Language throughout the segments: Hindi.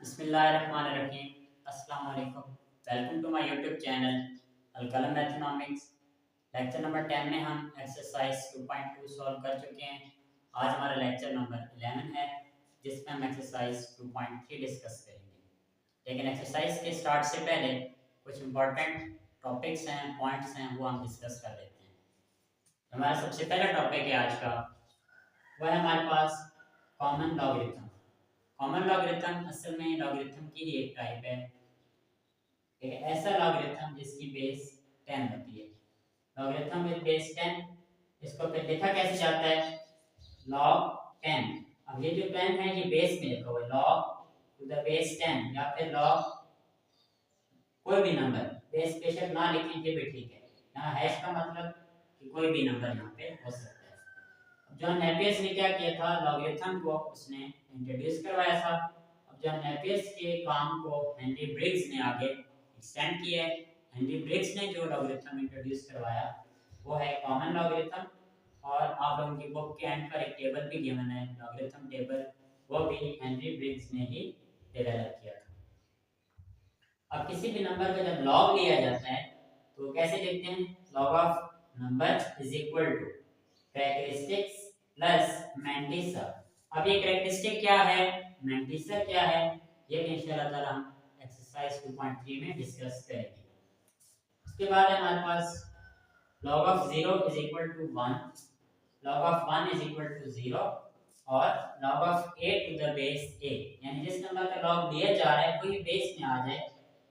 बिस्मिल्लाहिर्रहमानिर्रहीम। अस्सलाम वालेकुम। Welcome to my YouTube channel Alqalam mathematics. Lecture number 10 में हम एक्सरसाइज 2.2 सॉल्व कर चुके हैं। आज हमारा लेक्चर नंबर 11 है जिसमें हम एक्सरसाइज 2.3 डिस्कस करेंगे। लेकिन एक्सरसाइज के स्टार्ट से पहले कुछ इंपॉर्टेंट टॉपिक्स हैं, पॉइंट्स हैं, वो हम डिस्कस कर लेते हैं। हमारा सबसे पहला टॉपिक है आज का, वह है हमारे पास कॉमन लॉगरिथम। कॉमन लॉगरिथम असल में लॉगरिथम की ही एक टाइप है, एक ऐसा लॉगरिथम जिसकी बेस 10 होती है। लॉगरिथम विद बेस 10, इसको फिर लिखा कैसे जाता है? log 10। अब ये जो 10 है ये बेस में लिखा हुआ है, log टू द बेस 10 या फिर log कोई भी नंबर, बेस बेशक ना लिखें ये भी ठीक है। यहाँ हैश का मतलब कि कोई भी नंबर यहाँ पे हो सकता है। जॉन नेपियर्स ने क्या किया था, लॉगरिथम को उसने इंट्रोड्यूस करवाया था। अब जॉन नेपियर्स के काम को हेनरी ब्रिग्स ने आगे एक्सटेंड किया है। हेनरी ब्रिग्स ने जो लॉगरिथम इंट्रोड्यूस करवाया वो है कॉमन लॉगरिथम, और आप लोगों की बुक के एंड पर एक टेबल भी गिवन है, लॉगरिथम टेबल, वो भी हेनरी ब्रिग्स ने ही डेवलप किया था। अब किसी भी नंबर का जब लॉग लिया जाता है तो कैसे लिखते हैं? Log of number is equal to characteristics plus mantissa. अब ये कैरेक्टरिस्टिक क्या है, मैंटिसा क्या है, ये भी इंशाल्लाह ताला हम एक्सरसाइज 2.3 में डिस्कस करेंगे। उसके बाद है हमारे पास log of 0 is equal to 1, log of 1 is equal to 0 और log of a to the base a, यानी जिस नंबर का log दिया जा रहा है कोई बेस में आ जाए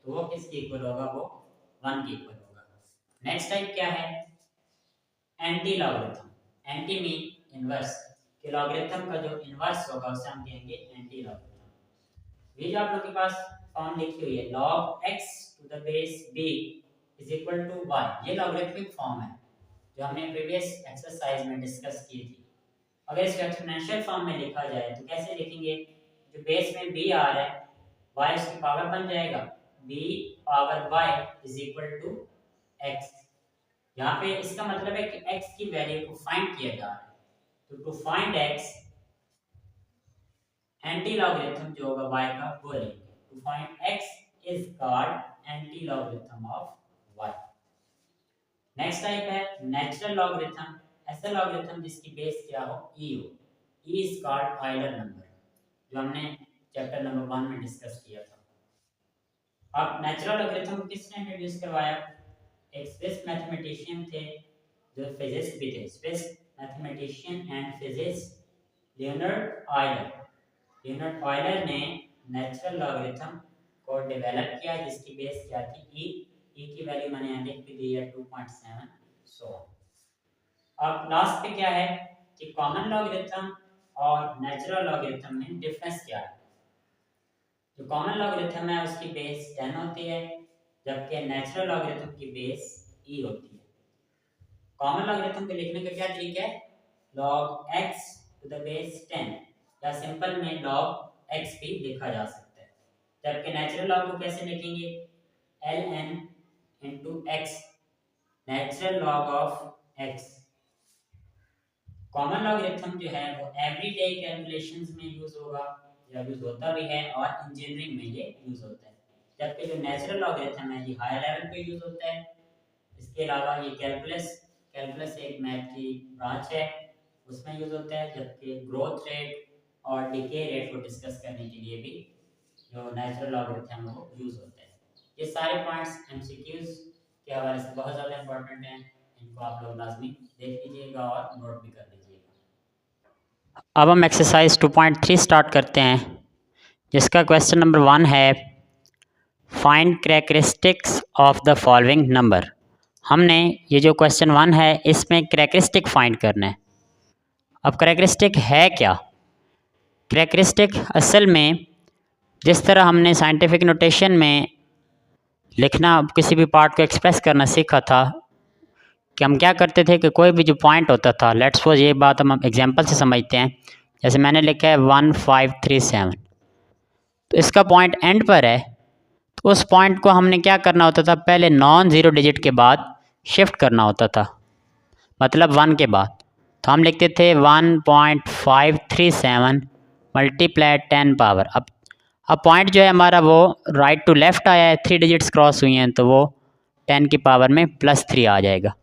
तो वो किसके इक्वल होगा? वो 1 के इक्वल होगा। नेक्स्ट टाइप क्या है? Anti logarithm. Anti mean inverse, कि लॉगरिथम का जो इनवर्स होगा उसे हम कहेंगे एंटी लॉगरिथम। ये जो आप लोगों के पास फॉर्म लिखी हुई है log x to the base b is equal to y, ये लॉगरिथमिक फॉर्म है जो हमने प्रीवियस एक्सरसाइज में डिस्कस की थी। अगर इसको एक्सपोनेंशियल फॉर्म में लिखा जाए तो कैसे लिखेंगे? जो बेस में b आ रहा है y उसकी पावर बन जाएगा b power y is equal to x। यहाँ पे इसका मतलब है कि x की वैल्यू को फाइंड किया जा रहा है, तो to find x anti logarithm जो होगा y का वो लेंगे। To find x is called anti logarithm of y। Next type है नेचुरल लॉगरिथम, ऐसा लॉगरिथम जिसकी बेस क्या हो? e हो। e is called Euler number, जो हमने चैप्टर नंबर 1 में डिस्कस किया था। अब नेचुरल लॉगरिथम किसने इंट्रोड्यूस करवाया? एक स्विस मैथमेटिशियन थे जो फिजिक्स भी थे, Swiss mathematician and physics Leonard Euler. Leonard Euler ने नेचुरल लॉगरिथम को डेवलप किया जिसकी बेस क्या थी? e की वैल्यू मैंने यहाँ लिख भी दी है 2.7 सो। अब लास्ट पे क्या है कि कॉमन लॉगरिथम और नेचुरल लॉगरिथम में डिफरेंस क्या है? जो कॉमन लॉगरिथम है उसकी बेस 10 होती है, जबकि नेचुरल लॉगरिथम की बेस e होती है। कॉमन लॉगरिथम को लिखने का क्या ठीक है? log x to the base 10 या सिंपल में log x भी लिखा जा सकता है। जबकि नेचुरल लॉग को कैसे लिखेंगे? ln into x, natural log of x। Common logarithm जो है वो एवरीडे कैलकुलेशंस में यूज होगा या यूज होता भी है, और इंजीनियरिंग में ये यूज होता है। जबकि जो नेचुरल लॉगरिथम है ये हायर लेवल पे यूज होता है। इसके अलावा ये कैलकुलस एक मैथ की ब्रांच है उसमें यूज होता है, जबकि ग्रोथ रेट और डिके रेट को डिस्कस करने के लिए भी जो नेचुरल लॉगरिथम है वो यूज होता है। ये सारे पॉइंट्स एमसीक्यूज के हवाले से बहुत ज़्यादा इंपॉर्टेंट हैं, इनको आप लोग लाजमी देख लीजिएगा और नोट भी कर लीजिएगा। अब हम एक्सरसाइज 2.3 स्टार्ट करते हैं, जिसका क्वेश्चन नंबर 1 है find characteristics of the following number. हमने ये जो क्वेश्चन 1 है इसमें कैरेक्टरिस्टिक फाइंड करना है। अब कैरेक्टरिस्टिक है क्या? कैरेक्टरिस्टिक असल में जिस तरह हमने साइंटिफिक नोटेशन में लिखना, किसी भी पार्ट को एक्सप्रेस करना सीखा था कि हम क्या करते थे कि कोई भी जो पॉइंट होता था, लेट्स सपोज ये बात हम एग्जांपल से समझते हैं, जैसे मैंने लिखा है 1537, तो इसका पॉइंट एंड पर है, तो उस पॉइंट को हमने क्या करना होता था? पहले नॉन ज़ीरो डिजिट के बाद शिफ्ट करना होता था, मतलब 1 के बाद। तो हम लिखते थे 1.537 मल्टीप्लाई 10 पावर। अब अब पॉइंट जो है हमारा वो राइट टू लेफ़्ट आया है, 3 डिजिट्स क्रॉस हुई हैं, तो वो 10 की पावर में +3 आ जाएगा।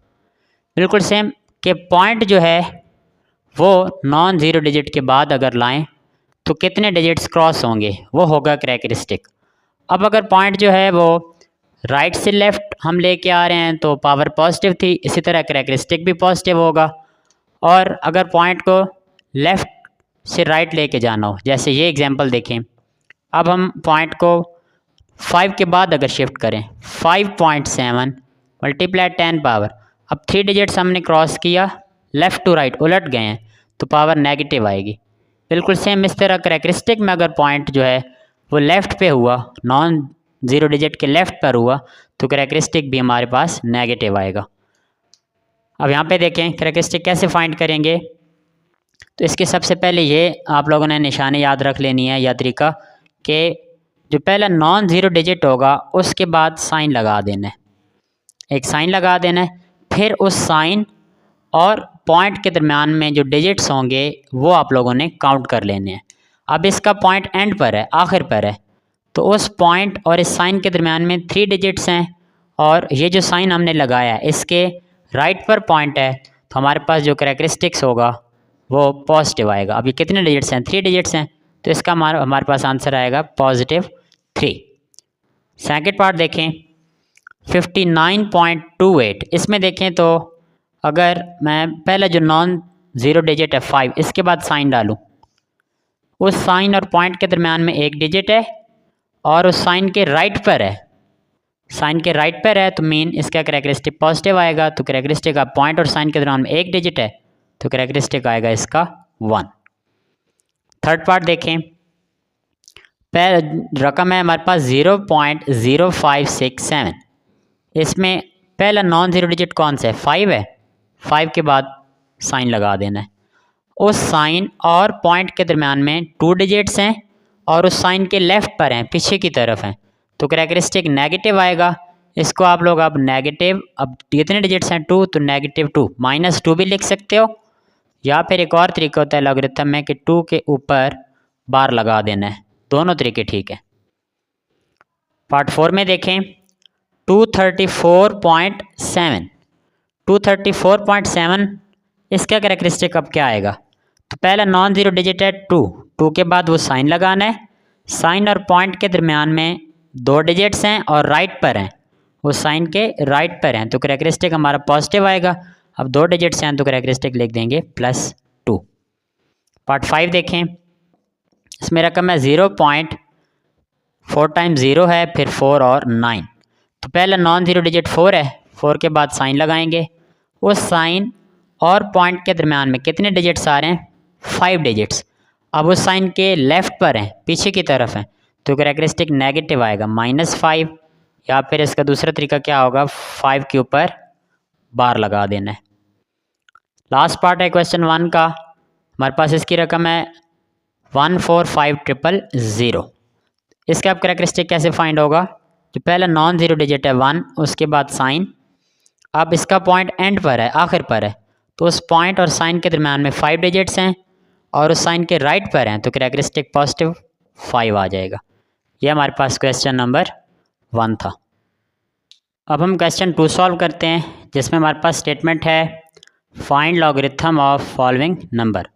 बिल्कुल सेम कि पॉइंट जो है वो नॉन ज़ीरो डिजिट के बाद अगर लाएं तो कितने डिजिट्स क्रॉस होंगे, वो होगा करैक्टरिस्टिक। अब अगर पॉइंट जो है वो राइट से लेफ़्ट हम लेके आ रहे हैं तो पावर पॉजिटिव थी, इसी तरह करैक्टरिस्टिक भी पॉजिटिव होगा। और अगर पॉइंट को लेफ़्ट से राइट लेके जाना हो, जैसे ये एग्जांपल देखें, अब हम पॉइंट को 5 के बाद अगर शिफ्ट करें, 5.7 मल्टीप्लाई 10 पावर, अब 3 डिजिट्स हमने क्रॉस किया, लेफ़्ट टू राइट उलट गए हैं तो पावर नेगेटिव आएगी। बिल्कुल सेम इस तरह करैक्टरिस्टिक में अगर पॉइंट जो है वो लेफ़्ट पे हुआ, नॉन ज़ीरो डिजिट के लेफ़्ट पर हुआ, तो करैक्टरिस्टिक भी हमारे पास नेगेटिव आएगा। अब यहाँ पे देखें करैक्टरिस्टिक कैसे फाइंड करेंगे। तो इसके सबसे पहले ये आप लोगों ने निशानी याद रख लेनी है, या तरीका कि जो पहला नॉन ज़ीरो डिजिट होगा उसके बाद साइन लगा देना है, एक साइन लगा देना है, फिर उस साइन और पॉइंट के दरमियान में जो डिजिट्स होंगे वो आप लोगों ने काउंट कर लेने हैं। अब इसका पॉइंट एंड पर है, आखिर पर है, तो उस पॉइंट और इस साइन के दरमियान में 3 डिजिट्स हैं और ये जो साइन हमने लगाया है इसके राइट पर पॉइंट है, तो हमारे पास जो करैक्टरिस्टिक्स होगा वो पॉजिटिव आएगा। अब ये कितने डिजिट्स हैं, 3 डिजिट्स हैं, तो इसका हमारे पास आंसर आएगा +3। सेकंड पार्ट देखें 59.28, इसमें देखें तो अगर मैं पहला जो नॉन ज़ीरो डिजिट है 5, इसके बाद साइन डालूं, उस साइन और पॉइंट के दरमियान में एक डिजिट है और उस साइन के राइट पर है, साइन के राइट पर है, तो मीन इसका करैक्टरिस्टिक पॉजिटिव आएगा। तो करैक्टरिस्टिक का पॉइंट और साइन के दरमियान में एक डिजिट है, तो करैक्टरिस्टिक आएगा इसका 1। थर्ड पार्ट देखें, रकम है हमारे पास 0.0567, इसमें पहला नॉन ज़ीरो डिजिट कौन सा है, 5 है, 5 के बाद साइन लगा देना है, उस साइन और पॉइंट के दरमियान में 2 डिजिट्स हैं और उस साइन के लेफ़्ट पर हैं, पीछे की तरफ हैं, तो करैक्टरिस्टिक नेगेटिव आएगा। इसको आप लोग अब नेगेटिव, अब कितने डिजिट्स हैं 2, तो -2 -2 भी लिख सकते हो, या फिर एक और तरीका होता है लॉगरिथम में कि 2 के ऊपर बार लगा देना है, दोनों तरीके ठीक है। पार्ट 4 में देखें 234.7, इसका करैक्टरिस्टिक अब क्या आएगा। तो पहला नॉन ज़ीरो डिजिट है 2 के बाद वो साइन लगाना है, साइन और पॉइंट के दरमियान में 2 डिजिट्स हैं और राइट पर हैं, वो साइन के राइट पर हैं, तो करैक्टरिस्टिक हमारा पॉजिटिव आएगा। अब 2 डिजिट्स हैं तो करैक्टरिस्टिक लिख देंगे +2। पार्ट 5 देखें, इसमें रकम है 0.4 टाइम्स 0 है, फिर 4 और 9, तो पहला नॉन ज़ीरो डिजिट 4 है, 4 के बाद साइन लगाएंगे, उस साइन और पॉइंट के दरमियान में कितने डिजिट्स आ रहे हैं, 5 डिजिट्स। अब उस साइन के लेफ़्ट पर हैं, पीछे की तरफ हैं, तो करैक्टरिस्टिक नेगेटिव आएगा -5, या फिर इसका दूसरा तरीका क्या होगा, 5 के ऊपर बार लगा देना है। लास्ट पार्ट है क्वेश्चन 1 का, हमारे पास इसकी रकम है 145,000। इसका अब करैक्टरिस्टिक कैसे फाइंड होगा, जो पहला नॉन ज़ीरो डिजिट है 1, उसके बाद साइन, अब इसका पॉइंट एंड पर है, आखिर पर है, तो उस पॉइंट और साइन के दरमियान में 5 डिजिट्स हैं और उस साइन के राइट पर हैं, तो करैक्टरिस्टिक +5 आ जाएगा। ये हमारे पास क्वेश्चन नंबर 1 था। अब हम क्वेश्चन 2 सॉल्व करते हैं, जिसमें हमारे पास स्टेटमेंट है find logarithm of following number.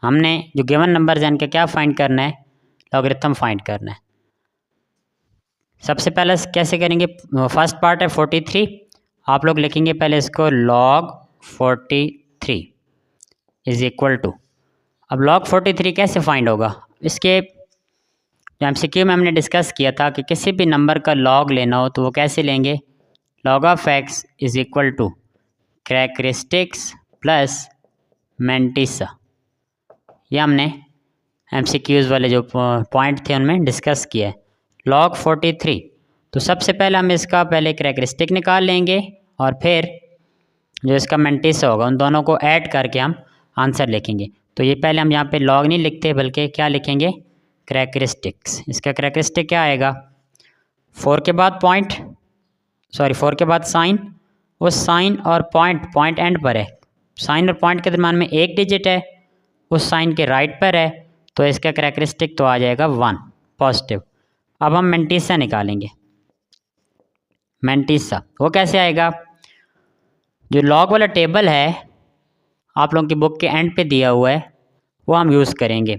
हमने जो गिवन नंबर्स हैं इनका क्या फाइंड करना है, लॉगरिथम फाइंड करना है। सबसे पहले कैसे करेंगे, फर्स्ट पार्ट है 43, आप लोग लिखेंगे पहले इसको log 43 इज़ इक्वल टू, अब log 43 कैसे फाइंड होगा, इसके MCQ में हमने डिस्कस किया था कि किसी भी नंबर का log लेना हो तो वो कैसे लेंगे, log of x is equal to characteristics plus mantissa. ये हमने MCQs वाले जो पॉइंट थे उनमें डिस्कस किया है। log 43, तो सबसे पहले हम इसका पहले करैक्टरिस्टिक निकाल लेंगे और फिर जो इसका मैंटिसा होगा उन दोनों को ऐड करके हम आंसर लिखेंगे। तो ये पहले हम यहाँ पे log नहीं लिखते बल्कि क्या लिखेंगे, करैक्टरिस्टिक्स। इसका करैक्टरिस्टिक क्या आएगा, 4 के बाद 4 के बाद साइन, उस साइन और पॉइंट एंड पर है, साइन और पॉइंट के दरम्यान में एक डिजिट है, उस साइन के राइट पर है, तो इसका करैक्टरिस्टिक तो आ जाएगा 1। पॉजिटिव। अब हम मेंटिसा निकालेंगे। मेंटिसा वो कैसे आएगा? जो लॉग वाला टेबल है आप लोगों की बुक के एंड पे दिया हुआ है वो हम यूज़ करेंगे।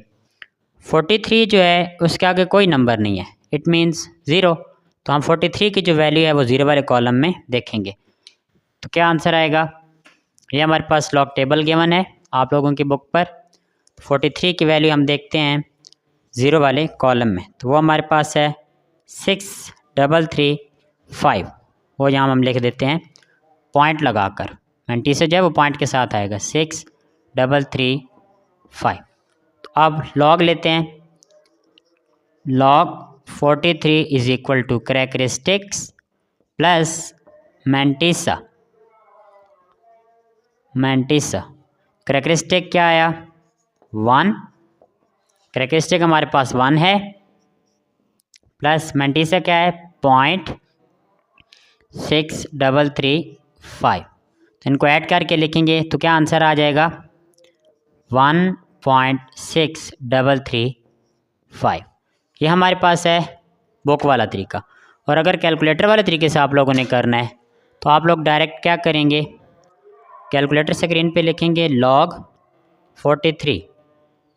43 जो है उसके आगे कोई नंबर नहीं है, इट मीन्स ज़ीरो। तो हम 43 की जो वैल्यू है वो ज़ीरो वाले कॉलम में देखेंगे। तो क्या आंसर आएगा? ये हमारे पास लॉग टेबल गिवन है आप लोगों की बुक पर। 43 की वैल्यू हम देखते हैं ज़ीरो वाले कॉलम में, तो वो हमारे पास है 6335। वो यहाँ हम लिख देते हैं पॉइंट लगाकर। मेंटी से जो है वो पॉइंट के साथ आएगा 6335। तो अब लॉग लेते हैं। Log 43 is equal to characteristics plus mantissa. Mantissa characteristic क्या आया? 1। कैरेक्टरिस्टिक हमारे पास 1 है प्लस मेंटिसा क्या है? 0.6335। तो इनको ऐड करके लिखेंगे तो क्या आंसर आ जाएगा? 1.6335। ये हमारे पास है बुक वाला तरीका। और अगर कैलकुलेटर वाले तरीके से आप लोगों ने करना है तो आप लोग डायरेक्ट क्या करेंगे? कैलकुलेटर स्क्रीन पे लिखेंगे लॉग 43,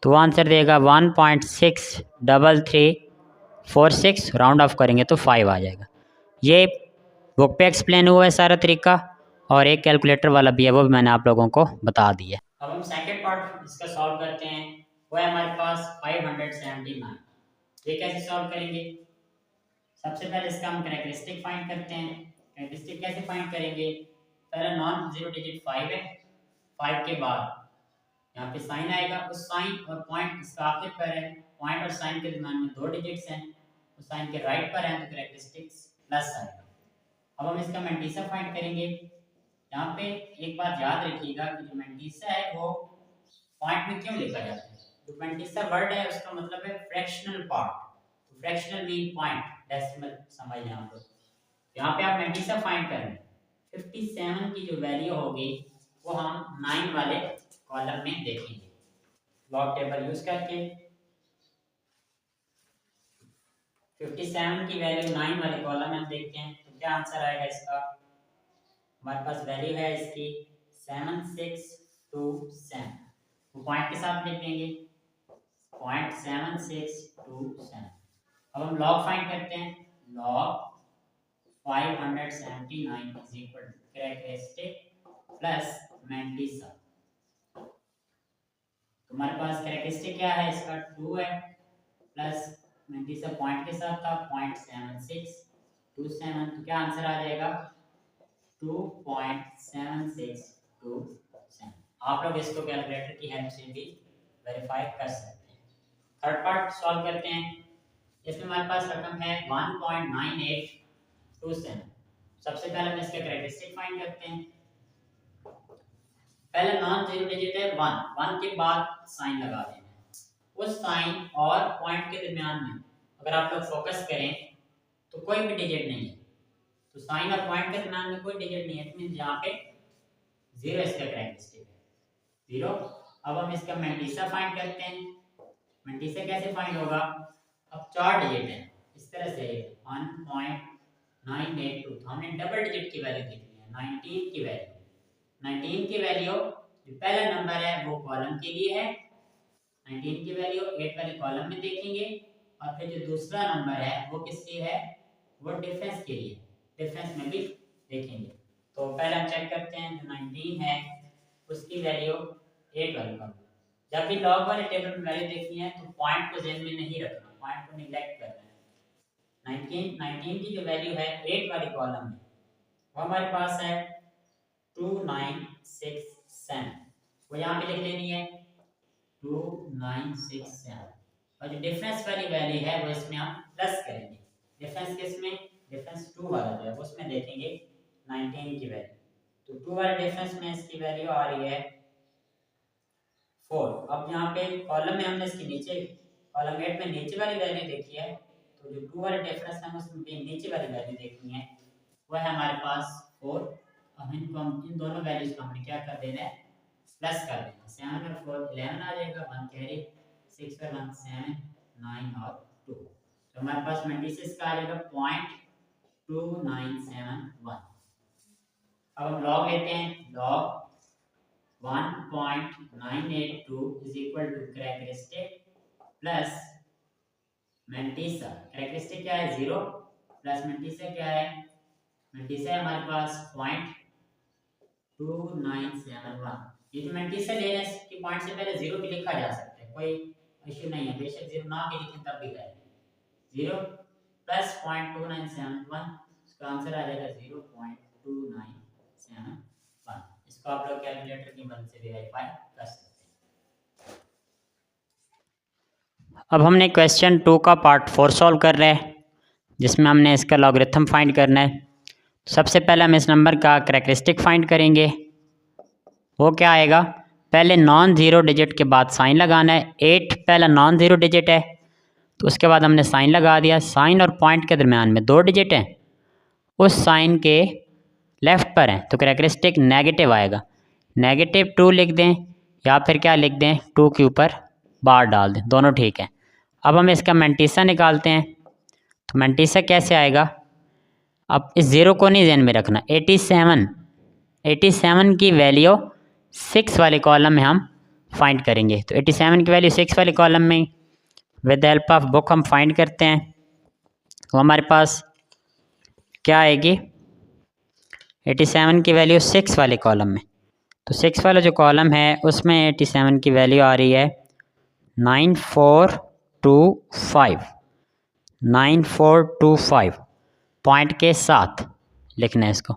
तो वो आंसर देगा 1.63346, राउंड ऑफ करेंगे तो 5 आ जाएगा। ये बुक पे एक्सप्लेन हुआ है सारा तरीका, और एक कैलकुलेटर वाला भी है वो भी मैंने आप लोगों को बता दिया। अब हम सेकंड पार्ट इसका सॉल्व करते हैं। वो है हमारे पास 579। ये कैसे सॉल्व करेंगे? सबसे पहले इसका हम कैरेक्टरिस्टिक फाइंड करते हैं। कैरेक्टरिस्टिक कैसे फाइंड करेंगे? पहला नॉन जीरो डिजिट 5 है, 5 के बाद यहाँ पे साइन आएगा, उस साइन और पॉइंट इसका आखिर पर है, पॉइंट और साइन के दरम्यान में 2 डिजिट्स हैं, उस साइन के राइट पर है तो कैरेक्टरिस्टिक्स प्लस आएगा। अब हम इसका मेंटिसा फाइंड करेंगे। यहाँ पे एक बात याद रखिएगा कि जो मेंटिसा है वो पॉइंट में क्यों लिखा जाता है? जो मेंटिसा वर्ड है उसका मतलब है फ्रैक्शनल पार्ट। तो फ्रैक्शनल मीन पॉइंट, डेसिमल समझ लें आप लोग। यहाँ पे आप मेंटिसा फाइंड करेंगे। 57 की जो वैल्यू होगी वो हम 9 वाले कॉलम में देखेंगे लॉग टेबल यूज करके। 57 की वैल्यू 9 वाले कॉलम में हम देखते हैं तो क्या आंसर आएगा इसका? हमारे पास वैल्यू है इसकी 7627। वो पॉइंट के साथ लिख देंगे 0.7627। अब हम लॉग फाइंड करते हैं। Log 579 is equal to characteristic plus mantissa. तो हमारे पास कैरेक्टरिस्टिक क्या है इसका? 2 है प्लस मेंटिसा पॉइंट के साथ था 0.7627। तो क्या आंसर आ जाएगा? 2.7627। आप लोग इसको कैलकुलेटर की हेल्प से भी वेरीफाई कर सकते हैं। थर्ड पार्ट सॉल्व करते हैं। इसमें हमारे पास रकम है 1.9827। सबसे पहले हम इसका कैरेक्टरिस्टिक फाइंड करते हैं। पहले नॉन जीरो डिजिट है 1, 1 के बाद साइन लगा देना है। उस साइन और पॉइंट के दरमियान में अगर आप लोग फोकस करें तो कोई भी डिजिट नहीं है, तो साइन और पॉइंट के दरमियान में कोई डिजिट नहीं है, इट मींस यहाँ पे जीरो इसका कैरेक्टरिस्टिक है, जीरो। अब हम इसका मेंटिसा फाइंड करते हैं। मेंटिसा कैसे फाइंड होगा? अब 4 डिजिट है, इस तरह से 1.982, तो हमने डबल डिजिट की वैल्यू देखनी है 19 की वैल्यू। 19 की वैल्यू जो पहला नंबर है वो कॉलम के लिए है, 19 की वैल्यू 8 वाले कॉलम में देखेंगे, और फिर जो दूसरा नंबर है वो किसके है? वो डिफरेंस के लिए, डिफरेंस में भी देखेंगे। तो पहले हम चेक करते हैं जो 19 है उसकी वैल्यू 8 वाले कॉलम। जब भी लॉग वाले टेबल में वैल्यू देखनी है तो पॉइंट को ध्यान में नहीं रखना, पॉइंट को नेग्लेक्ट करना है। 19 की जो वैल्यू है 8 वाले कॉलम में वो हमारे पास है 2967, वो यहाँ पे लिख लेनी है 2967। और जो डिफरेंस वाली वैल्यू है वो इसमें हम प्लस करेंगे। डिफरेंस किस में? डिफरेंस 2 वाला जो है उसमें देखेंगे 19 की वैल्यू। तो 2 वाले डिफरेंस में इसकी वैल्यू आ रही है 4। अब यहाँ पे कॉलम में हमने इसके नीचे, कॉलम 8 में नीचे वाली वैल्यू देखी है, तो जो 2 वाले डिफरेंस है उसमें नीचे वाली वैल्यू देखनी है, वो है हमारे पास 4। अब इनको हम इन दोनों वैल्यूज को हमने क्या कर देना है? प्लस कर देना। 7 और 4 11 आ जाएगा, 1 कैरी, 6 और 1 7, 9 और 2। हमारे पास मेंटिसस का आ जाएगा 0.2971। अब हम लॉग लेते हैं, log 1.982 is equal to characteristic plus mantissa. Characteristic क्या है 0 प्लस मेंटिसा क्या है, मेंटिसा हमारे पास 0.2971। ये जो मेंटिसा लेने के पॉइंट से पहले 0 भी लिखा जा सकता है, कोई इश्यू नहीं है, बेशक 0 ना भी लिखें तब भी करें। 0 प्लस 0.2971, इसका आंसर आ जाएगा 0.2971। इसको आप लोग कैलकुलेटर की मदद से वेरीफाई कर सकते हैं। अब हमने क्वेश्चन 2 का पार्ट 4 सॉल्व कर रहे हैं, जिसमें हमने इसका लॉगरिथम फाइंड करना है। सबसे पहले हम इस नंबर का कैरेक्टरिस्टिक फाइंड करेंगे। वो क्या आएगा, पहले नॉन ज़ीरो डिजिट के बाद साइन लगाना है। 8 पहला नॉन ज़ीरो डिजिट है, तो उसके बाद हमने साइन लगा दिया। साइन और पॉइंट के दरमियान में 2 डिजिट हैं, उस साइन के लेफ़्ट पर हैं, तो कैरेक्टरिस्टिक नेगेटिव आएगा। -2 लिख दें या फिर क्या लिख दें, 2 के ऊपर बार डाल दें, दोनों ठीक है। अब हम इसका मेंटिसा निकालते हैं, तो मेंटिसा कैसे आएगा। अब इस ज़ीरो को नहीं ध्यान में रखना। 87 की वैल्यू 6 वाले कॉलम में हम फाइंड करेंगे। तो 87 की वैल्यू 6 वाले कॉलम में with the help of book हम फाइंड करते हैं। तो हमारे पास क्या आएगी, 87 की वैल्यू 6 वाले कॉलम में। तो 6 वाला जो कॉलम है उसमें 87 की वैल्यू आ रही है 9425 पॉइंट के साथ लिखना है इसको,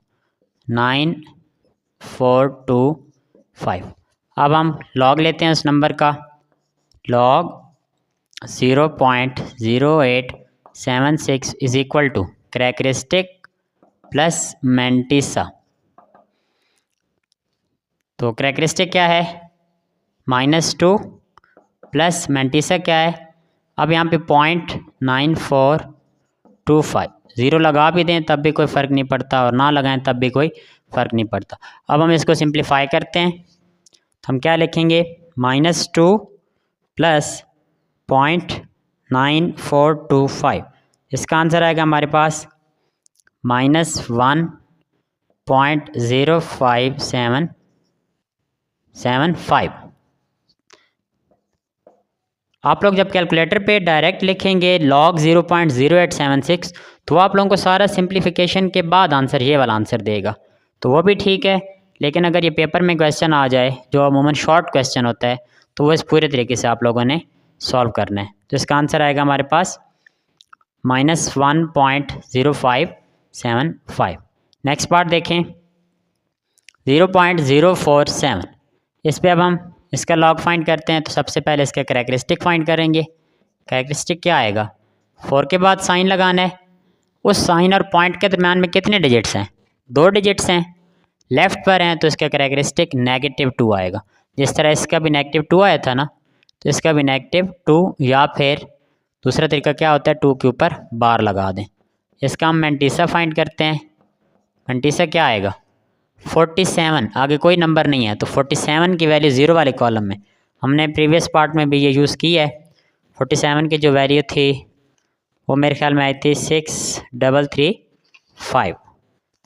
9425। अब हम लॉग लेते हैं उस नंबर का, log 0.0876 is equal to characteristic plus mantissa. तो कैरेक्टरिस्टिक क्या है, -2 प्लस मेंटिसा क्या है। अब यहाँ पे 0.9425, ज़ीरो लगा भी दें तब भी कोई फ़र्क नहीं पड़ता और ना लगाएं तब भी कोई फ़र्क नहीं पड़ता। अब हम इसको सिंप्लीफाई करते हैं, तो हम क्या लिखेंगे, -2 प्लस 0.9425, इसका आंसर आएगा हमारे पास -1.05775। आप लोग जब कैलकुलेटर पे डायरेक्ट लिखेंगे लॉग 0.0876, तो आप लोगों को सारा सिंप्लीफिकेशन के बाद आंसर ये वाला आंसर देगा, तो वो भी ठीक है। लेकिन अगर ये पेपर में क्वेश्चन आ जाए जो अमूमन शॉर्ट क्वेश्चन होता है, तो वो इस पूरे तरीके से आप लोगों ने सॉल्व करना है। तो इसका आंसर आएगा हमारे पास -1.0575। नेक्स्ट पार्ट देखें, 0.047, इस पर अब हम इसका लॉग फाइंड करते हैं। तो सबसे पहले इसका कैरेक्टरिस्टिक फाइंड करेंगे। कैरेक्टरिस्टिक क्या आएगा, 4 के बाद साइन लगाना है। उस साइन और पॉइंट के दरम्यान में कितने डिजिट्स हैं, 2 डिजिट्स हैं, लेफ़्ट पर हैं, तो इसका कैरेक्टरिस्टिक -2 आएगा। जिस तरह इसका भी -2 आया था ना, तो इसका भी -2, या फिर दूसरा तरीका क्या होता है, 2 के ऊपर बार लगा दें। इसका हम मेंटिसा फाइंड करते हैं। मेंटिसा क्या आएगा, 47, आगे कोई नंबर नहीं है, तो 47 की वैल्यू 0 वाले कॉलम में, हमने प्रीवियस पार्ट में भी ये यूज़ की है। 47 की जो वैल्यू थी वो मेरे ख्याल में आई थी 6335।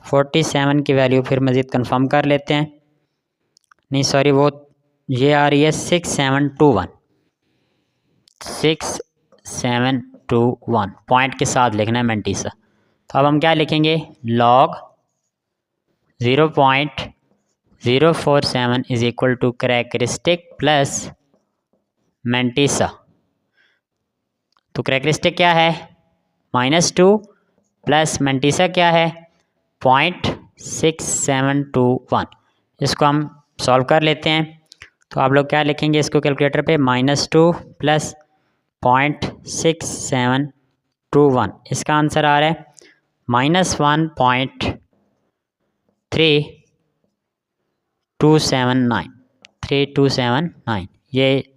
47 की वैल्यू फिर मज़ीद कंफर्म कर लेते हैं, नहीं सॉरी, वो ये आ रही है 6721 पॉइंट के साथ लिखना है मेंटिसा। तो अब हम क्या लिखेंगे, log 0.047 is equal to characteristic plus mantissa. तो कैरेक्टरिस्टिक क्या है, -2 प्लस मेंटिसा क्या है, 0.6721। इसको हम सॉल्व कर लेते हैं। तो आप लोग क्या लिखेंगे इसको कैलकुलेटर पे, -2 प्लस 0.6721, इसका आंसर आ रहा है -1.3279। ये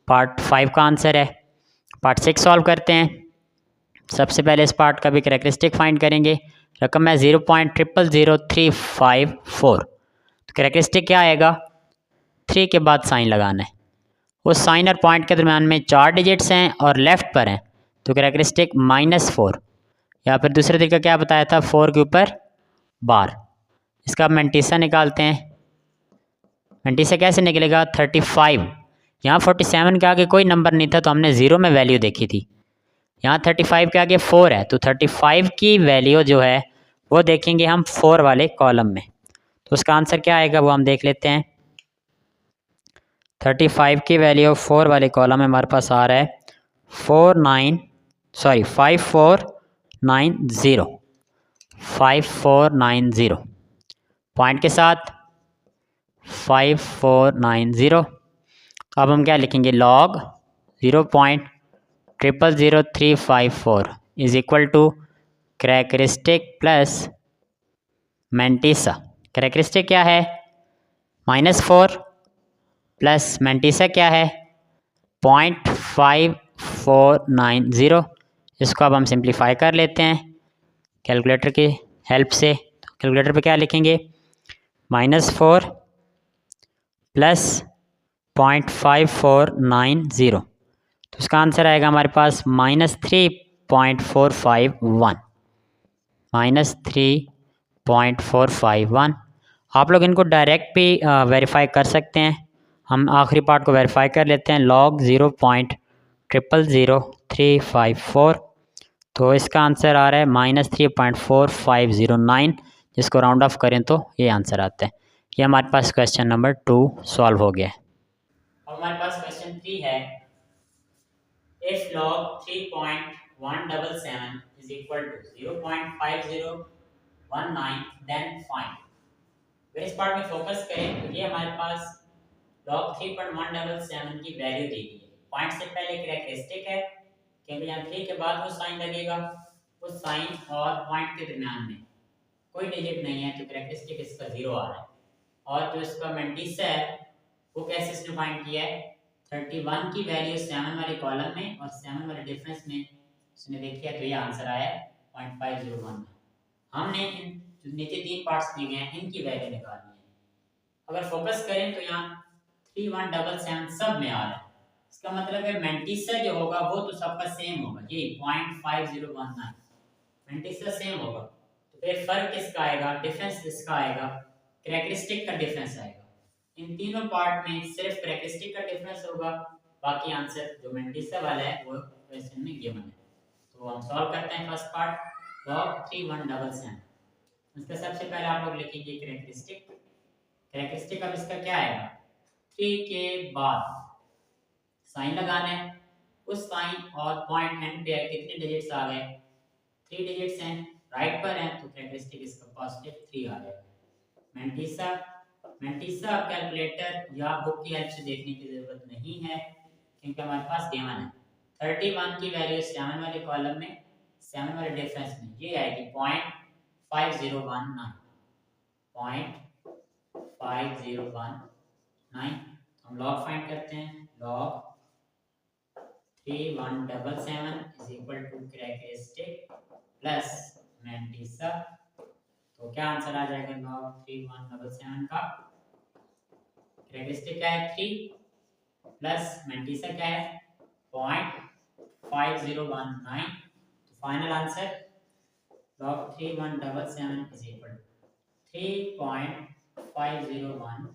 पार्ट 5 का आंसर है। पार्ट 6 सॉल्व करते हैं। सबसे पहले इस पार्ट का भी कैरेक्टरिस्टिक फाइंड करेंगे। रकम है 0.000354। तो कैरेक्टरिस्टिक क्या आएगा, 3 के बाद साइन लगाना है। उस साइन और पॉइंट के दरम्यान में 4 डिजिट्स हैं और लेफ़्ट पर हैं, तो कैरेक्टरिस्टिक -4, या फिर दूसरे तरीका क्या बताया था, 4 के ऊपर बार। इसका मैंटीसा निकालते हैं। मैंटीसा कैसे निकलेगा, 35, यहाँ 47 के आगे कोई नंबर नहीं था तो हमने 0 में वैल्यू देखी थी। यहाँ 35 के आगे 4 है तो 35 की वैल्यू जो है वो देखेंगे हम 4 वाले कॉलम में। तो उसका आंसर क्या आएगा वो हम देख लेते हैं। 35 की वैल्यू 4 वाले कॉलम में हमारे पास आ रहा है 5490, 5490 पॉइंट के साथ 5490। अब हम क्या लिखेंगे, log 0.000354 is equal to characteristic plus mantissa. Characteristic क्या है, -4 प्लस मैंटीसा क्या है, 0.5490। इसको अब हम सिंप्लीफाई कर लेते हैं कैलकुलेटर की हेल्प से। तो कैलकुलेटर पे क्या लिखेंगे, -4 प्लस 0.5490, तो उसका आंसर आएगा हमारे पास -3.451, -3.451। आप लोग इनको डायरेक्ट भी वेरीफाई कर सकते हैं। हम आखिरी पार्ट को वेरीफाई कर लेते हैं, लॉग 0.000354, तो इसका आंसर आ रहा है -3.4509, जिसको राउंड ऑफ करें तो ये आंसर आता है। ये हमारे पास क्वेश्चन नंबर 2 सॉल्व हो गया है। अब हमारे पास क्वेश्चन 3 है, if log 3.177 is equal to 0.5019 then find। अगर इस पार्ट में फोकस करें तो ये हमारे पास log 3.177 की वैल्यू दी गई है। पॉइंट से पहले कैरेक्टरिस्टिक है क्योंकि यहाँ 3 के बाद वो साइन लगेगा, उस साइन और पॉइंट के दरमियान में कोई डिजिट नहीं है तो कैरेक्टरिस्टिक इसका 0 आ रहा है। और जो इसका मैंटीसा है वो कैसे इसने फाइंड किया है, 31 की वैल्यू 7 वाले कॉलम में और 7 वाले डिफरेंस में उसने देखी है, तो ये आंसर आया 0.501। हमने इन जो नीचे 3 पार्ट्स दिए गए हैं इनकी वैल्यू निकालनी है। अगर फोकस करें तो यहाँ 3177 सब में आ रहा है, इसका मतलब है मैंटीसा जो होगा वो तो सबका सेम होगा, ये 0.5019 मैंटीसा सेम होगा। तो फिर फर्क किसका आएगा, डिफरेंस किसका आएगा, कैरेक्टरिस्टिक का डिफरेंस आएगा। इन तीनों पार्ट में सिर्फ कैरेक्टरिस्टिक का डिफरेंस होगा, बाकी आंसर जो मैंटीसा वाला है वो क्वेश्चन में गिवन है। तो हम सॉल्व करते हैं फर्स्ट पार्ट, log 3177। इसका सबसे पहले आप लोग लिखेंगे कैरेक्टरिस्टिक। कैरेक्टरिस्टिक अब इसका क्या आएगा, 3 के बाद साइन लगाना है, उस साइन और पॉइंट एंड पे कितने डिजिट्स आ गए, 3 डिजिट्स हैं, राइट पर हैं तो कैरेक्टरिस्टिक इसका पॉजिटिव 3 आ गया। मैंटीसा कैलकुलेटर या बुक की हेल्प से देखने की जरूरत नहीं है क्योंकि हमारे पास गिवन है 31 की वैल्यू 7 वाले कॉलम में 7 वाले डिफरेंस में ये आएगी 0.5019, 0.5019। हम लॉग फाइंड करते हैं, log 3177 is equal to characteristic plus mantissa. तो क्या आंसर आ जाएगा, लॉग 3177 का कैरेक्टरिस्टिक क्या है 3 प्लस मैंटीसा क्या है 0.5019। तो final answer log 3177 is equal to 3.5019।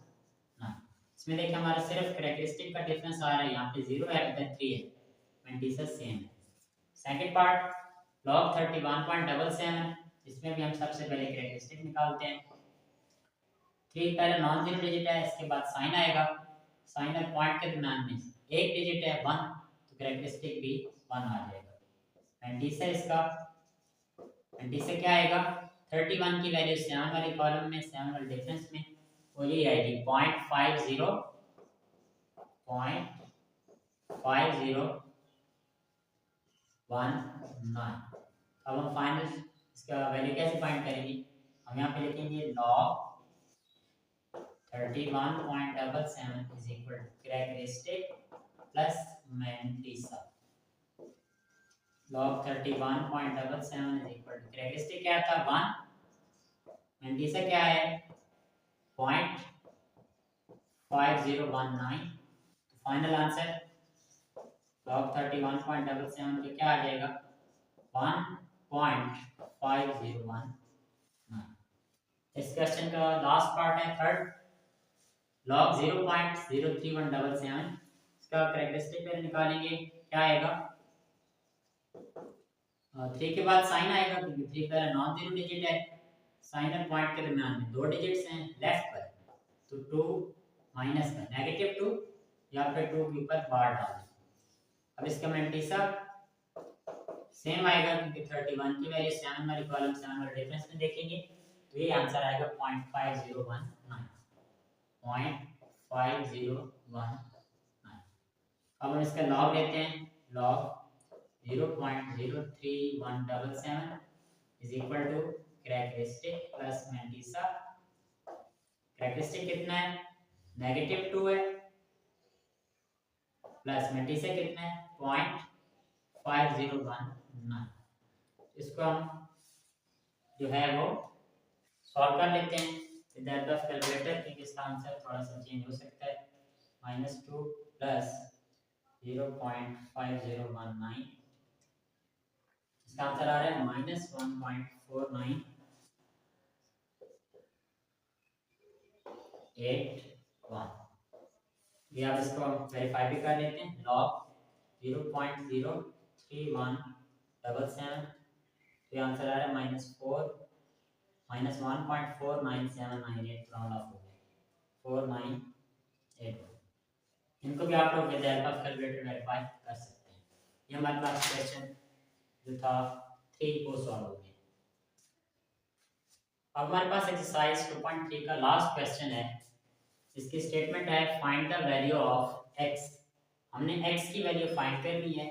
इसमें देखिए हमारा सिर्फ कैरेक्टरिस्टिक का डिफरेंस आ रहा है, यहाँ पे 0 है इधर 3 है, मैंटीसा सेम है। सेकंड पार्ट log 31.77, इसमें भी हम सबसे पहले कैरेक्टरिस्टिक निकालते हैं। 3 पहले नॉन जीरो डिजिट है, इसके बाद साइन आएगा, साइन और पॉइंट के दरमियान में एक डिजिट है 1 तो कैरेक्टरिस्टिक भी 1 आ जाएगा। मैंटीसा इसका मैंटीसा क्या आएगा, 31 की वैल्यू 7 वाले कॉलम में 7 वाले डिफरेंस में वो ये आएगी 0.5019। अब हम फाइनल इसका वैल्यू कैसे फाइंड करेंगे, हम यहाँ पे लिखेंगे log 31.77 is equal to characteristic plus mantissa. log 31.77 is equal to characteristic क्या था 1, मैंटीसा क्या है 0.5019। फाइनल आंसर log 31.77 तो क्या आ जाएगा 1.501। इस क्वेश्चन का लास्ट पार्ट है थर्ड, log 0.03177, इसका कैरेक्टरिस्टिक पहले निकालेंगे। क्या आएगा 3 के बाद साइन आएगा क्योंकि 3 पहले नॉन जीरो डिजिट है, साइन और पॉइंट के दरमियान में दो डिजिट्स हैं लेफ्ट पर, तो 2 माइनस का -2 या फिर 2 के ऊपर बार डाल दें। अब इसका मैंटीसा सेम आएगा क्योंकि 31 की वैल्यू 7 वाले कॉलम 7 वाले डिफरेंस में देखेंगे तो ये आंसर आएगा 0.5019। 0.5019। अब हम इसका लॉग लेते हैं, log 0.03177 is equal to characteristic plus mantissa. Characteristic कितना है -2 है, प्लस मैंटीसा कितना है 0.5019। इसको हम जो है वो सॉल्व कर लेते हैं with the help of calculator, क्योंकि इसका आंसर थोड़ा सा चेंज हो सकता है। -2 प्लस 0.5019, इसका आंसर आ रहा है -1.4981। ये आप इसको वेरीफाई भी कर लेते हैं, log 0.03177 तो ये आंसर आ रहा है -1.49798 राउंड ऑफ हो गया 4981। इनको भी आप लोग with the help of calculator verify कर सकते हैं। ये हमारे पास क्वेश्चन जो था 3 को सॉल्व हो गया। अब हमारे पास एक्सरसाइज 2.3 का लास्ट क्वेश्चन है। इसकी स्टेटमेंट है find the value of x। हमने x की वैल्यू फाइंड करनी है,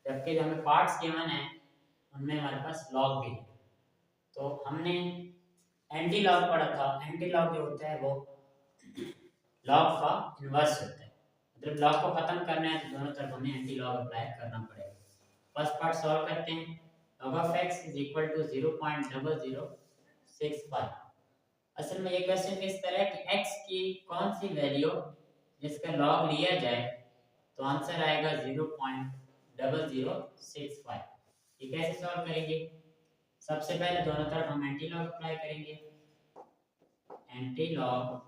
जबकि जो हमें पार्ट्स गिवन है उनमें हमारे पास लॉग भी है। तो हमने एंटी लॉग पढ़ा था, एंटी लॉग जो होता है वो लॉग का इनवर्स होता है, मतलब लॉग को खत्म करना है तो दोनों तरफ हमें एंटी लॉग अप्लाई करना पड़ेगा। फर्स्ट पार्ट सॉल्व करते हैं, log of x is equal to 0.0065। असल में ये क्वेश्चन इस तरह है कि x की कौन सी वैल्यू जिसका लॉग लिया जाए तो आंसर आएगा 0.0065। ये कैसे सॉल्व करेंगे, सबसे पहले दोनों तरफ हम एंटी लॉग अप्लाई करेंगे, anti log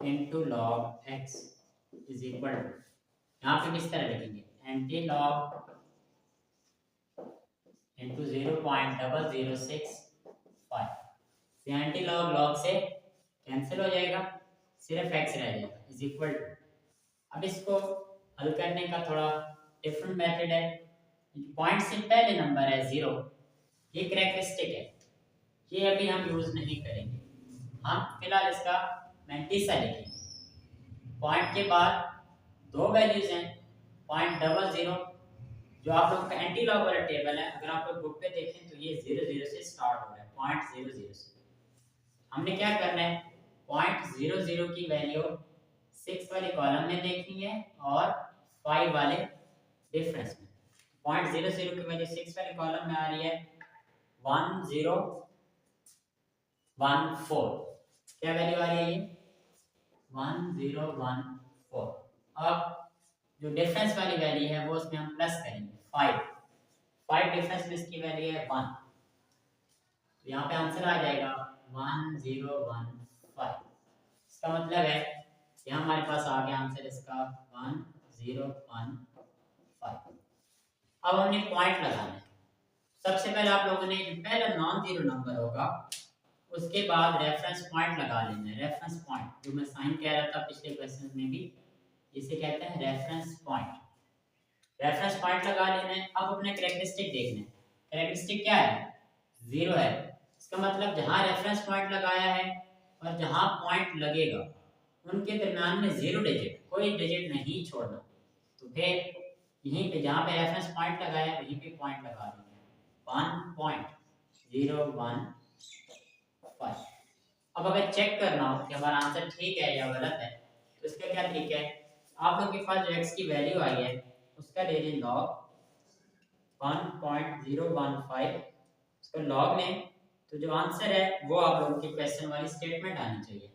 into log x is equal to, यहाँ पे किस तरह लिखेंगे anti log into 0.0065। Anti log log से कैंसिल हो जाएगा, सिर्फ x रह जाएगा इज इक्वल टू। अब इसको हल करने का थोड़ा डिफरेंट मेथड है। पॉइंट से पहले नंबर है 0, ये कैरेक्टरिस्टिक है, ये अभी हम यूज नहीं करेंगे, हम फिलहाल इसका मैंटीसा लिखेंगे। पॉइंट के बाद दो वैल्यूज हैं 0.00, जो आप लोगों का एंटी लॉग वाला टेबल है, अगर आप लोग बुक पे देखें तो ये 00 से स्टार्ट हो रहा है 0.00 से। हमने क्या करना है 0.00 की वैल्यू 6 वाले कॉलम में देखनी है और 5 वाले डिफरेंस में। 0.00 की वैल्यू 6 वाले कॉलम में आ रही है 1014। क्या वैल्यू आ रही है ये 1014। अब जो डिफरेंस वाली वैल्यू है वो उसमें हम प्लस करेंगे 5 डिफरेंस में इसकी वैल्यू है 1, तो यहाँ पे आंसर आ जाएगा 1015। इसका मतलब है यहाँ हमारे पास आ गया आंसर इसका 1015। अब हमने पॉइंट लगाना है। सबसे पहले आप लोगों ने पहला नॉन जीरो नंबर होगा उसके बाद रेफरेंस पॉइंट लगा लेना है। रेफरेंस पॉइंट जो मैं साइन कह रहा था पिछले क्वेश्चन में भी, इसे कहते हैं रेफरेंस पॉइंट। रेफरेंस पॉइंट लगा लेना है। अब अपने कैरेक्टरिस्टिक देखना है, कैरेक्टरिस्टिक क्या है 0 है, इसका मतलब जहां रेफरेंस पॉइंट लगाया है और जहां पॉइंट लगेगा उनके दरमियान में 0 डिजिट, कोई डिजिट नहीं छोड़ना। तो फिर यहीं पे जहां पे रेफरेंस पॉइंट लगाया है वहीं पे पॉइंट लगा देंगे 1.015। अब अगर चेक करना हो कि हमारा आंसर ठीक है या गलत है तो इसका क्या तरीका है, आप लोगों के पास जो x की वैल्यू आई है उसका ले लें log 1.015, उसका log लें तो जो आंसर है वो आप लोगों की क्वेश्चन वाली स्टेटमेंट आनी चाहिए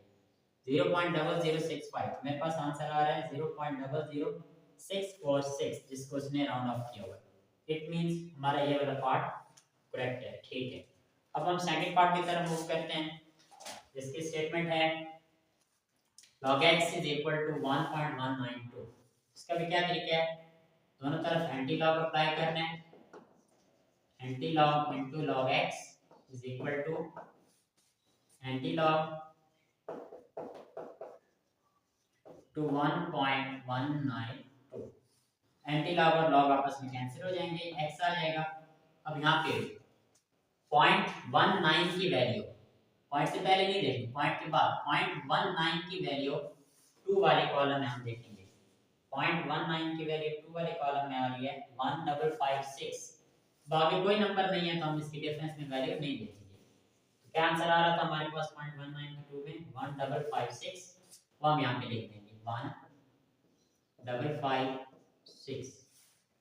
0.0065। मेरे पास आंसर आ रहा है 0.0065। 646 जिसको उसने राउंड ऑफ किया हुआ है। इट मींस हमारा ये वाला पार्ट करेक्ट है, ठीक है। अब हम सेकंड पार्ट की तरफ मूव करते हैं जिसकी स्टेटमेंट है log x is equal to 1.192। इसका भी क्या तरीका है, दोनों तरफ एंटी लॉग अप्लाई करना है। Anti log into log x is equal to anti log to 1.192। Anti log और लॉग आपस में कैंसिल हो जाएंगे, x आ जाएगा। अब यहाँ पे 0.19 की वैल्यू, पॉइंट से पहले नहीं देखी, पॉइंट के बाद 0.19 की वैल्यू 2 वाले कॉलम में हम देखेंगे। 0.19 की वैल्यू 2 वाले कॉलम में आ रही है 1556। बाकी कोई नंबर नहीं है तो हम इसकी डिफरेंस में वैल्यू नहीं देखेंगे। तो क्या आंसर आ रहा था हमारे पास 0.19 की 2 में 1556, वो हम यहाँ पे लिख देंगे 1556।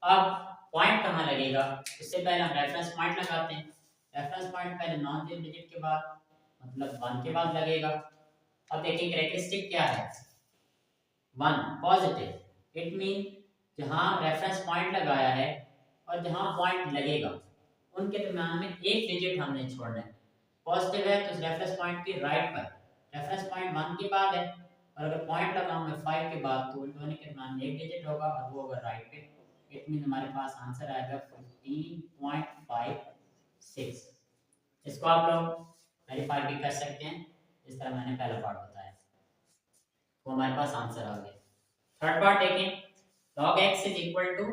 अब पॉइंट कहाँ लगेगा, उससे पहले हम रेफरेंस पॉइंट लगाते हैं। रेफरेंस पॉइंट पहले नॉन जीरो डिजिट के बाद मतलब 1 के बाद लगेगा। अब देखिए कैरेक्टरिस्टिक क्या है, 1 पॉजिटिव। इट मीन जहां रेफरेंस पॉइंट लगाया है और जहां पॉइंट लगेगा उनके दरमियान में एक डिजिट हमने छोड़ना है। पॉजिटिव है तो रेफरेंस पॉइंट के राइट पर, रेफरेंस पॉइंट 1 के बाद है और अगर पॉइंट लगाऊं मैं 5 के बाद तो उन दोनों के दरमियान में एक डिजिट होगा और वो होगा राइट पे। इट मीन हमारे पास आंसर आएगा 15.56। इसको आप लोग वेरीफाई भी कर सकते हैं जिस तरह मैंने पहला पार्ट बताया, वो हमारे पास आंसर आ गया। थर्ड पार्ट देखें, log x is equal to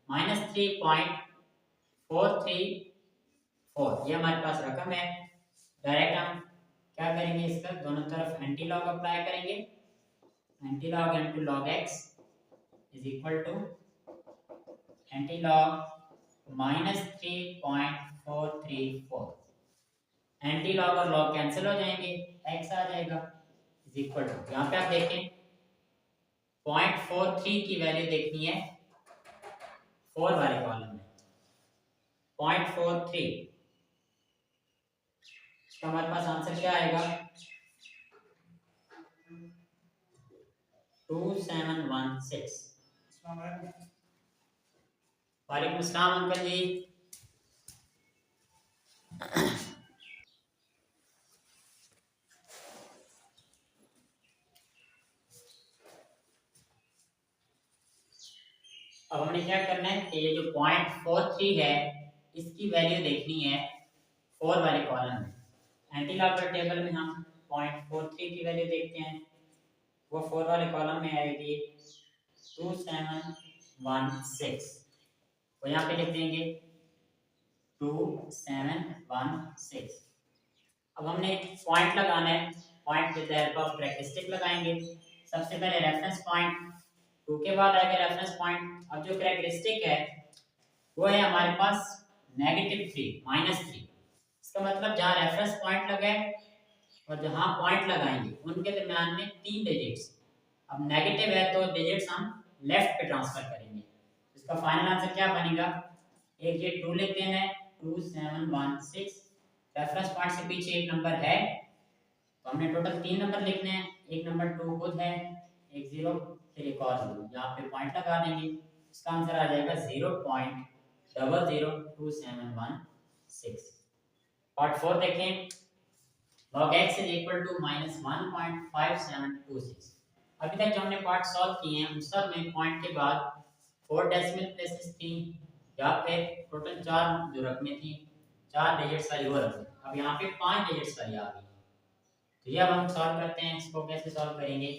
-3.434। ये हमारे पास रकम है। डायरेक्ट हम क्या करेंगे, इसका दोनों तरफ एंटी लॉग अप्लाई करेंगे। Anti log into log x is equal to anti log -3.434। Anti log और लॉग कैंसिल हो जाएंगे, x आ जाएगा इज इक्वल टू, यहाँ पे आप देखें 0.43 की वैल्यू देखनी है 4 वाले कॉलम में। 0.43, इसका हमारे पास आंसर क्या आएगा 2716। वालेकुम अस्सलाम अंकल जी। अब हमने क्या करना है कि ये जो 0.43 है इसकी वैल्यू देखनी है 4 वाले कॉलम में। एंटी लॉग टेबल में हम 0.43 की वैल्यू देखते हैं, वो 4 वाले कॉलम में आएगी 2716, तो यहाँ पे लिख देंगे 2716। अब हमने पॉइंट लगाना है, point with the help of characteristic लगाएंगे। सबसे पहले रेफरेंस पॉइंट, 2 के बाद आएगा रेफरेंस पॉइंट। अब जो कैरेक्टरिस्टिक है वो है हमारे पास -3, -3। इसका मतलब जहाँ रेफरेंस पॉइंट लगा है और जहाँ पॉइंट लगाएंगे उनके दरमियान में 3 डिजिट्स। अब नेगेटिव है तो डिजिट्स हम लेफ्ट पे ट्रांसफर करेंगे। इसका फाइनल आंसर क्या बनेगा, एक ये 2 लिख देना है 2716। रेफरेंस पॉइंट से पीछे एक नंबर है तो हमने टोटल 3 नंबर लिखने हैं। एक नंबर 2 खुद है, एक 0, फिर एक और 0, यहाँ पे पॉइंट लगा देंगे। इसका आंसर आ जाएगा 0.0027116। पार्ट 4 देखें, log x is equal to -1.5726। अभी तक जो हमने पार्ट सॉल्व किए हैं उन सब में पॉइंट के बाद 4 डेसिमल प्लेसेस थी या फिर टोटल 4 जो रकमें थी 4 डिजिट्स वाली वो रकमें। अब यहाँ पे 5 डिजिट्स वाली आ गई। तो ये अब हम सॉल्व करते हैं। इसको कैसे सॉल्व करेंगे,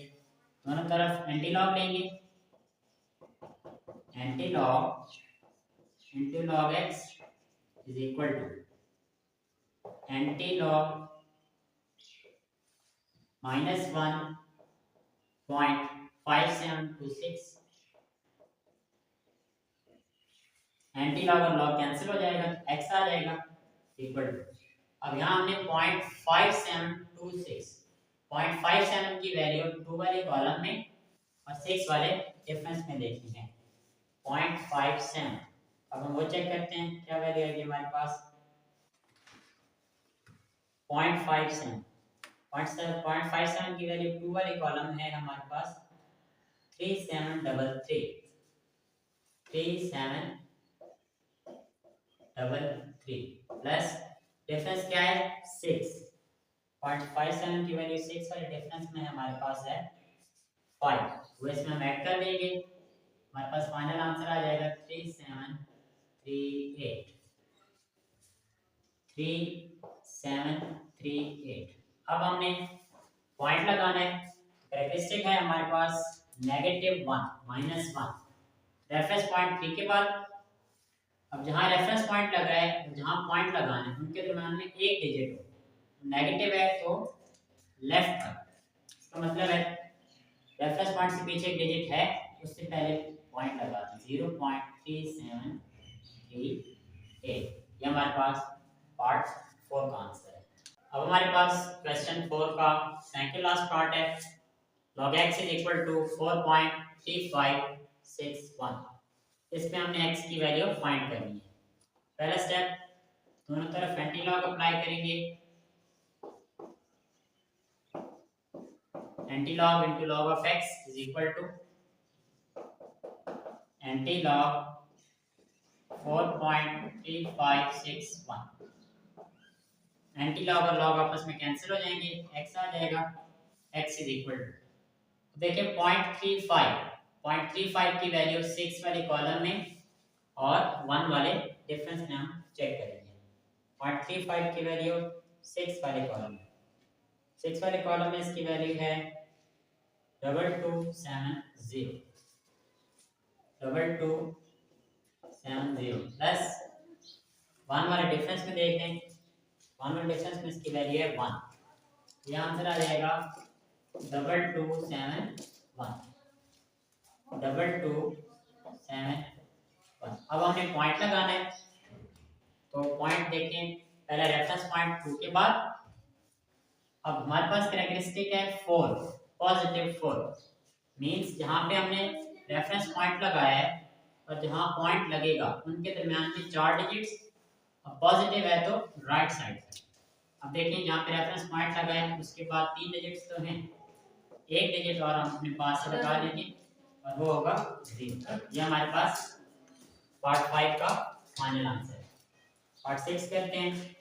दोनों तरफ एंटी लॉग लेंगे। Anti log into log x is equal to anti log -1.5726। Anti log और लॉग कैंसिल हो जाएगा तो x आ जाएगा इक्वल टू, अब यहाँ हमने 0.5726 0.57 की वैल्यू 2 वाले कॉलम में और 6 वाले डिफरेंस में देखनी है 0.57। अब हम वो चेक करते हैं क्या वैल्यू आएगी हमारे पास 0.57 की वैल्यू 2 वाले कॉलम है हमारे पास 3733। 3733 प्लस डिफरेंस क्या है 6.57 की वैल्यू 6 वाले डिफरेंस में हमारे पास है 5, वो इसमें हम ऐड कर देंगे, हमारे पास फाइनल आंसर आ जाएगा 3738। अब हमने पॉइंट लगाना है, कैरेक्टरिस्टिक है हमारे पास -1 -1 रेफरेंस पॉइंट 3 के बाद। अब जहां रेफरेंस पॉइंट लगा है, जहां पॉइंट लगाना है उनके दरम्यान में एक डिजिट हो, नेगेटिव है तो लेफ्ट का, इसका मतलब है रेफरेंस पॉइंट से पीछे एक डिजिट है, उससे पहले पॉइंट लगा 0.3738। ये हमारे पास पार्ट 4 का आंसर है। अब हमारे पास क्वेश्चन 4 का सेकंड लास्ट पार्ट है, log x is equal to 4.3561। इसमें हमने x की वैल्यू फाइंड करनी है। पहला स्टेप, दोनों तरफ एंटी लॉग अप्लाई करेंगे, anti log into log of x is equal to anti log 4.3561। Anti log और लॉग आपस में कैंसिल हो जाएंगे, x आ जाएगा, x इज इक्वल टू, देखिए 0.35 की वैल्यू 6 वाले कॉलम में और 1 वाले डिफरेंस में हम चेक करेंगे। 0.35 की वैल्यू 6 वाले कॉलम में, 6 वाले कॉलम में इसकी वैल्यू है 2270 प्लस 1 वाले डिफरेंस में देख लें, 1 वाले डिफरेंस में इसकी वैल्यू है 1, ये आंसर आ जाएगा 2271। अब हमने पॉइंट लगाना है, तो पॉइंट देखें, पहला रेफरेंस पॉइंट 2 के बाद। अब हमारे पास कैरेक्टरिस्टिक है 4, पॉजिटिव 4, मींस जहां पे हमने रेफरेंस पॉइंट लगाया है और जहां पॉइंट लगेगा उनके दरमियान में 4 डिजिट्स, अब पॉजिटिव है तो राइट साइड पर। अब देखिए जहां पे रेफरेंस पॉइंट लगा है उसके बाद 3 डिजिट्स तो हैं, एक डिजिट और हम अपने पास से लगा लेंगे और वो होगा 0। ये हमारे पास पार्ट 5 का फाइनल आंसर है। पार्ट 6 करते हैं,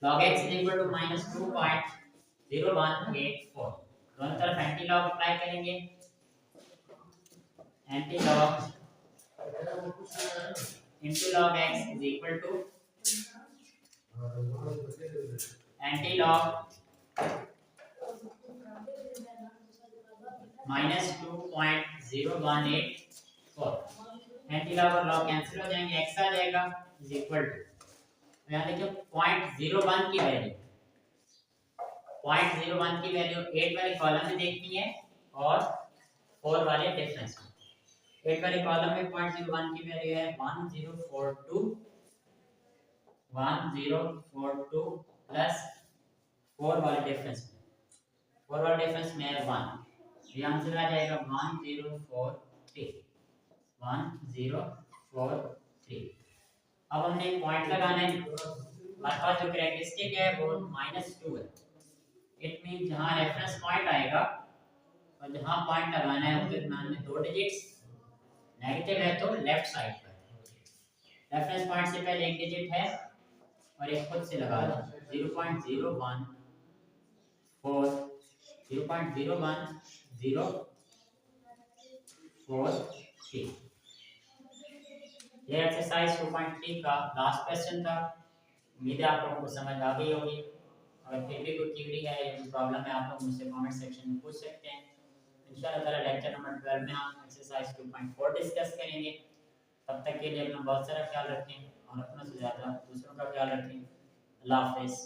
log x is equal to -2.0184। दोनों तरफ एंटी लॉग अप्लाई करेंगे, anti log into log x is equal to anti log -2.0184। Anti log और लॉग कैंसिल हो जाएंगे, x आ जाएगा इज इक्वल टू, यहाँ देखिए 0.01 की वैल्यू, 0.01 की वैल्यू 8 वाले कॉलम में देखनी है और 4 वाले डिफरेंस में। 8 वाले कॉलम में 0.01 की वैल्यू है 1042 प्लस 4 वाले डिफरेंस में, 4 वाले डिफरेंस में है 1, ये आंसर आ जाएगा 1043। अब हमने पॉइंट लगाना है, हमारे पास जो कैरेक्टरिस्टिक है वो -2 है, इट मीन जहां रेफरेंस पॉइंट आएगा और जहां पॉइंट लगाना है उनके दरम्यान में 2 डिजिट्स, नेगेटिव है तो लेफ्ट साइड पर, रेफरेंस पॉइंट से पहले एक डिजिट है और एक खुद से लगा दें 0.014। ये एक्सरसाइज 2.3 का लास्ट क्वेश्चन था। उम्मीद है आप लोगों को समझ आ गई होगी। अगर फिर भी कोई क्वेरी है या कोई प्रॉब्लम है आप लोग मुझसे कमेंट सेक्शन में पूछ सकते हैं। इंशाल्लाह ताला लेक्चर नंबर 12 में हम एक्सरसाइज 2.4 डिस्कस करेंगे। तब तक के लिए अपना बहुत सारा ख्याल रखें और अपना से ज़्यादा दूसरों का ख्याल रखें। अल्लाह हाफिज़।